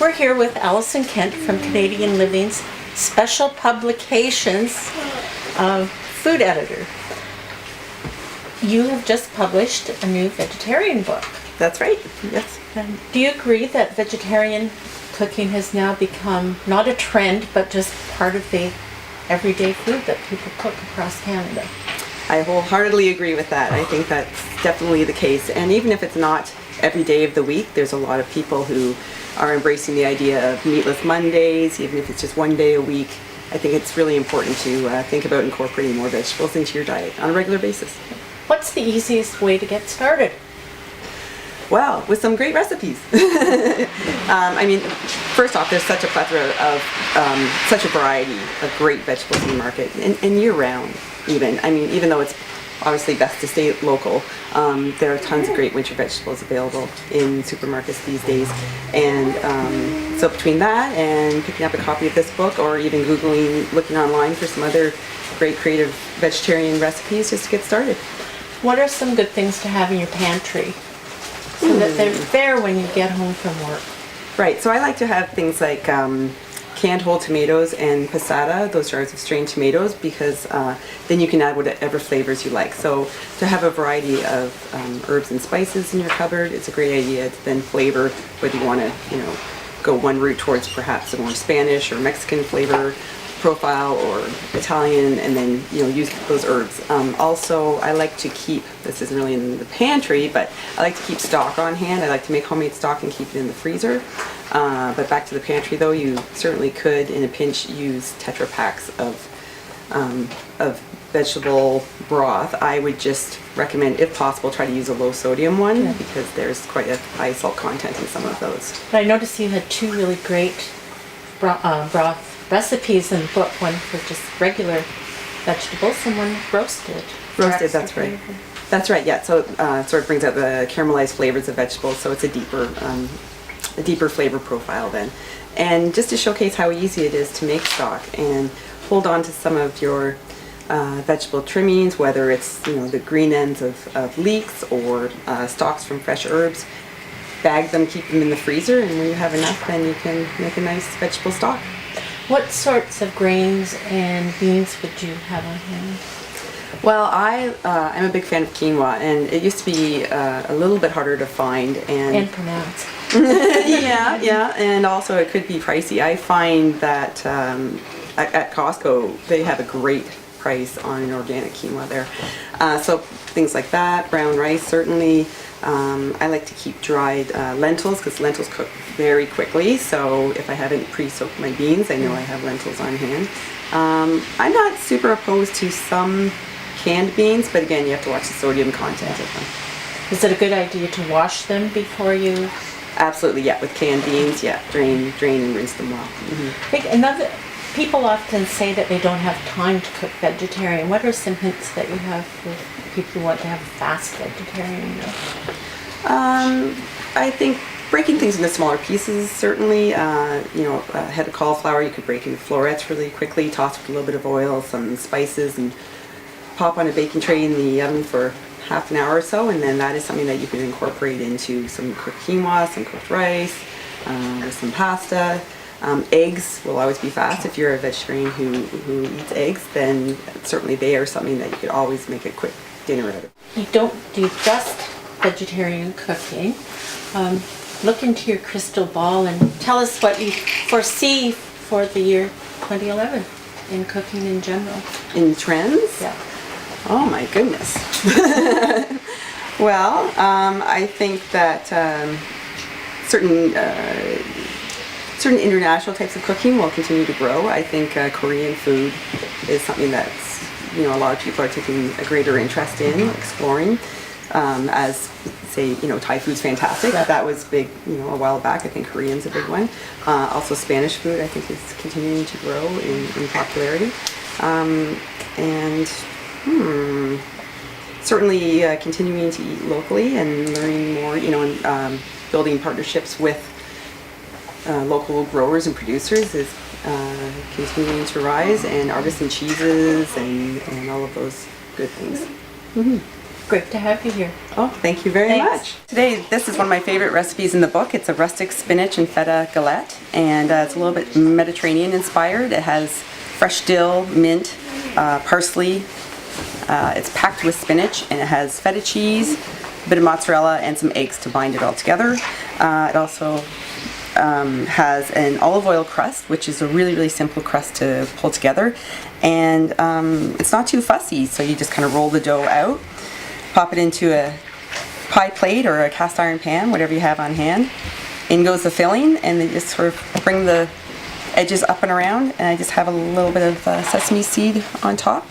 We're here with Alison Kent from Canadian Living's Special Publications food editor. You have just published a new vegetarian book. That's right, yes. Do you agree that vegetarian cooking has now become not a trend, but just part of the everyday food that people cook across Canada? I wholeheartedly agree with that. I think that's definitely the case. And even if it's not every day of the week, there's a lot of people who are embracing the idea of meatless Mondays, even if it's just one day a week. I think it's really important to think about incorporating more vegetables into your diet on a regular basis. What's the easiest way to get started? Well, with some great recipes. I mean, first off, there's such a plethora of, such a variety of great vegetables in the market, and year-round even. I mean, even though it's obviously best to stay local, there are tons of great winter vegetables available in supermarkets these days. And so between that and picking up a copy of this book, or even Googling, looking online for some other great creative vegetarian recipes just to get started. What are some good things to have in your pantry so that they're there when you get home from work? Right, so I like to have things like canned whole tomatoes and passata, those jars of strained tomatoes, because then you can add whatever flavors you like. So to have a variety of herbs and spices in your cupboard, it's a great idea to then flavor whether you want to, go one route towards perhaps a more Spanish or Mexican flavor profile, or Italian, and then use those herbs. Also, I like to keep, this isn't really in the pantry, but I like to keep stock on hand. I like to make homemade stock and keep it in the freezer. But back to the pantry though, you certainly could in a pinch use Tetra packs of vegetable broth. I would just recommend, if possible, try to use a low sodium one, because there's quite a high salt content in some of those. But I noticed you had two really great broth recipes in the book, one for just regular vegetables and one roasted. Roasted, that's right. That's right, yeah. So it sort of brings out the caramelized flavors of vegetables, so it's a deeper flavor profile then. And just to showcase how easy it is to make stock and hold on to some of your vegetable trimmings, whether it's the green ends of leeks or stalks from fresh herbs. Bag them, keep them in the freezer, and when you have enough, then you can make a nice vegetable stock. What sorts of grains and beans would you have on hand? Well, I'm a big fan of quinoa, and it used to be a little bit harder to find and pronounce. yeah, and also it could be pricey. I find that at Costco they have a great price on an organic quinoa there. So things like that, brown rice certainly. I like to keep dried lentils, because lentils cook very quickly, so if I haven't pre-soaked my beans, I know I have lentils on hand. I'm not super opposed to some canned beans, but again, you have to watch the sodium content of them. Is it a good idea to wash them before you? Absolutely, yeah. With canned beans, yeah, drain and rinse them well. Mm-hmm. People often say that they don't have time to cook vegetarian. What are some hints that you have for people who want to have a fast vegetarian meal? I think breaking things into smaller pieces, certainly. A head of cauliflower you could break into florets really quickly, toss with a little bit of oil, some spices, and pop on a baking tray in the oven for half an hour or so, and then that is something that you can incorporate into some cooked quinoa, some cooked rice, with some pasta. Eggs will always be fast. If you're a vegetarian who eats eggs, then certainly they are something that you could always make a quick dinner out of. You don't do just vegetarian cooking. Look into your crystal ball and tell us what you foresee for the year 2011 in cooking in general. In trends? Yeah. Oh my goodness. Well, I think that certain international types of cooking will continue to grow. I think Korean food is something that's a lot of people are taking a greater interest in exploring. As say, Thai food's fantastic. That was big, a while back. I think Korean's a big one. Also Spanish food, I think, is continuing to grow in popularity. And certainly continuing to eat locally and learning more, and building partnerships with local growers and producers is continuing to rise, and artisan cheeses and all of those good things. Mm-hmm. Great to have you here. Oh, thank you very Thanks. much. Today, this is one of my favorite recipes in the book. It's a rustic spinach and feta galette, and it's a little bit Mediterranean inspired. It has fresh dill, mint, parsley. It's packed with spinach, and it has feta cheese, a bit of mozzarella, and some eggs to bind it all together. It also has an olive oil crust, which is a really, really simple crust to pull together. And it's not too fussy, so you just kind of roll the dough out, pop it into a pie plate or a cast iron pan, whatever you have on hand. In goes the filling, and then just sort of bring the edges up and around, and I just have a little bit of sesame seed on top.